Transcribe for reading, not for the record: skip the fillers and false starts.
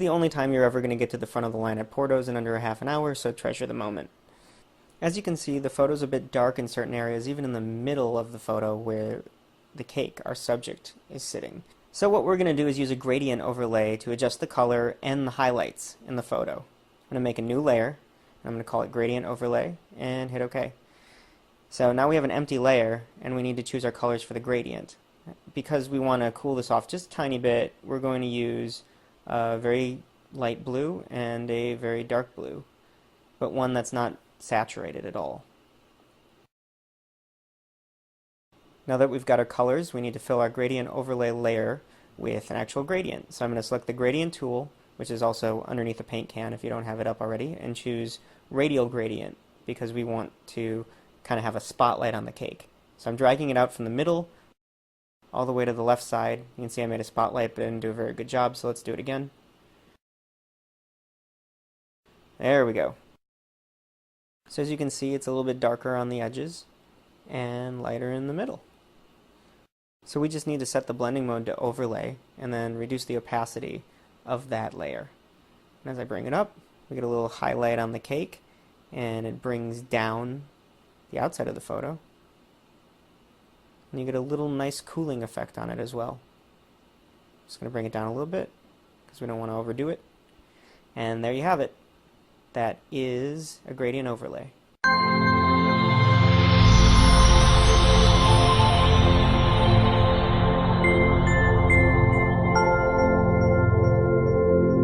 the only time you're ever going to get to the front of the line at Porto's in under a half an hour, so treasure the moment. As you can see, the photo's a bit dark in certain areas, even in the middle of the photo where the cake, our subject, is sitting. So what we're going to do is use a gradient overlay to adjust the color and the highlights in the photo. I'm going to make a new layer, and I'm going to call it gradient overlay, and hit OK. So now we have an empty layer, and we need to choose our colors for the gradient. Because we want to cool this off just a tiny bit, we're going to use a very light blue and a very dark blue, but one that's not saturated at all. Now that we've got our colors, we need to fill our gradient overlay layer with an actual gradient. So I'm going to select the gradient tool, which is also underneath the paint can if you don't have it up already, and choose radial gradient because we want to kind of have a spotlight on the cake. So I'm dragging it out from the middle all the way to the left side. You can see I made a spotlight but didn't do a very good job, so let's do it again. There we go. So as you can see, it's a little bit darker on the edges and lighter in the middle. So we just need to set the blending mode to overlay and then reduce the opacity of that layer. And as I bring it up, we get a little highlight on the cake, and it brings down the outside of the photo. And you get a little nice cooling effect on it as well. Just going to bring it down a little bit because we don't want to overdo it. And there you have it. That is a gradient overlay.